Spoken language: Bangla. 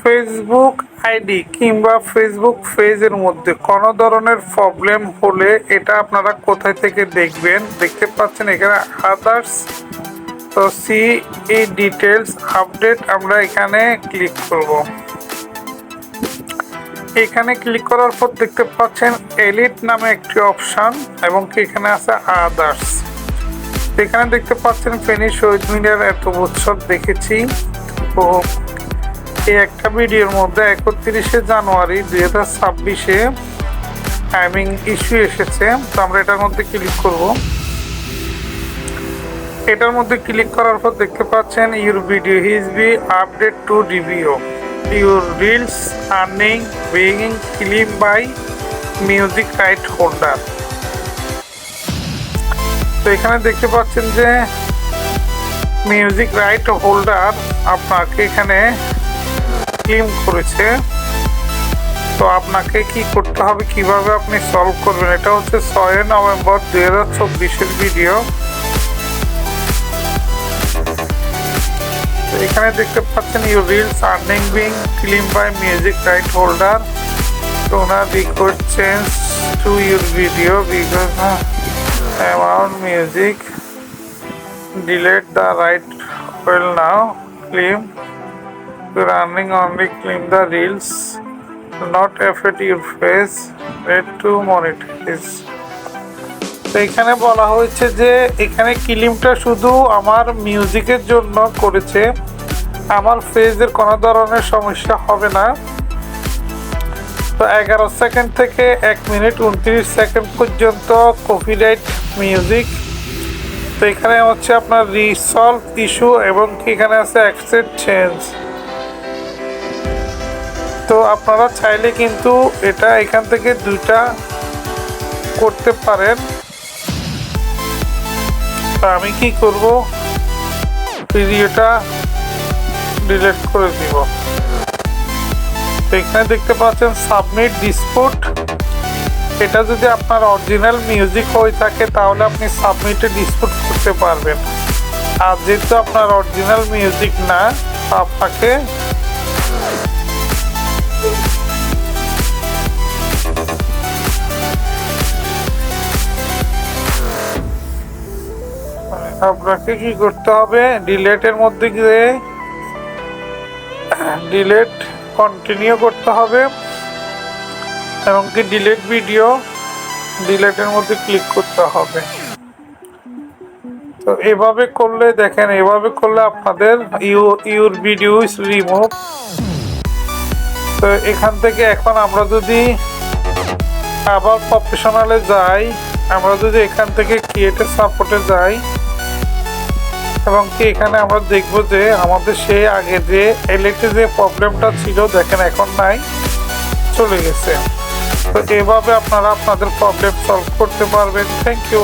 ফেসবুক আইডি কিংবা ফেসবুক পেজের মধ্যে কোনো ধরনের প্রবলেম হলে এটা আপনারা কোথায় থেকে দেখবেন? দেখতে পাচ্ছেন এখানে আদার্স। তো সি এই ডিটেলস আপডেট আমরা এখানে ক্লিক করব। এখানে ক্লিক করার পর দেখতে পাচ্ছেন এলিট নামে একটি অপশন এবং এখানে আছে আদার্স। এখানে দেখতে পাচ্ছেন ফেনী শহীদ মিনার এত বছর দেখেছি। তো এই একটা ভিডিওর মধ্যে 31শে জানুয়ারি 2026-এ টাইমিং ইস্যু এসেছে। তো আমরা এটার মধ্যে ক্লিক করব। এটার মধ্যে ক্লিক করার পর দেখতে পাচ্ছেন your video has be update to ডিভিও your reels earning being claim by music right holder. তো এখানে দেখতে পাচ্ছেন যে মিউজিক রাইট হোল্ডার আপনাকে এখানে ক্লেম করেছে। তো আপনাকে কি করতে হবে, কিভাবে আপনি সলভ করবেন, এটা হচ্ছে 6 নভেম্বর 2024-এর ভিডিও। তো এখানে দেখতে পাচ্ছেন your reels earning being claim by music right holder. তো না request change to your video because amount music delete the right well now claim you're earning only claim the reels do not affect your face need to monetize। তো এখানে বলা হয়েছে যে এখানে ক্লেমটা শুধু আমার মিউজিকের জন্য করেছে, আমার ফেজের কোনো ধরনের সমস্যা হবে না। তো 11 সেকেন্ড থেকে 1 মিনিট 29 সেকেন্ড পর্যন্ত কপিরাইট মিউজিক। তো এখানে হচ্ছে আপনার রিসলভ ইস্যু এবং এখানে আছে অ্যাকসেপ্ট চেঞ্জ। তো আপনারা চাইলে কিন্তু এটা এখান থেকে দুইটা করতে পারেন। তো আমি কি করব, ভিডিওটা ডিলিট করে দিব। তো এখানে দেখতে পাচ্ছেন সাবমিট ডিসপুট। এটা যদি আপনার অরিজিনাল মিউজিক হয়ে থাকে তাহলে আপনি সাবমিটে ডিসপুট করতে পারবেন। আর যেহেতু আপনার অরিজিনাল মিউজিক না, আপনাকে কি করতে হবে, ডিলেটের মধ্যে গিয়ে ডিলেট কন্টিনিউ করতে হবে এবং কি ডিলেট ভিডিও ডিলেটের মধ্যে ক্লিক করতে হবে। তো এভাবে করলে দেখেন, এভাবে করলে আপনাদের ইউর ভিডিও ইজ রিমুভ। তো এখান থেকে এখন আমরা যদি আবার প্রফেশনালে যাই, আমরা যদি এখান থেকে ক্রিয়েটর সাপোর্টে যাই এবং কি এখানে আমরা দেখব যে আমাদের সেই আগে যে এলিটে যে প্রবলেমটা ছিল দেখেন এখন নাই, চলে গেছে। তো এভাবে আপনারা আপনাদের প্রবলেম সলভ করতে পারবেন। Thank you.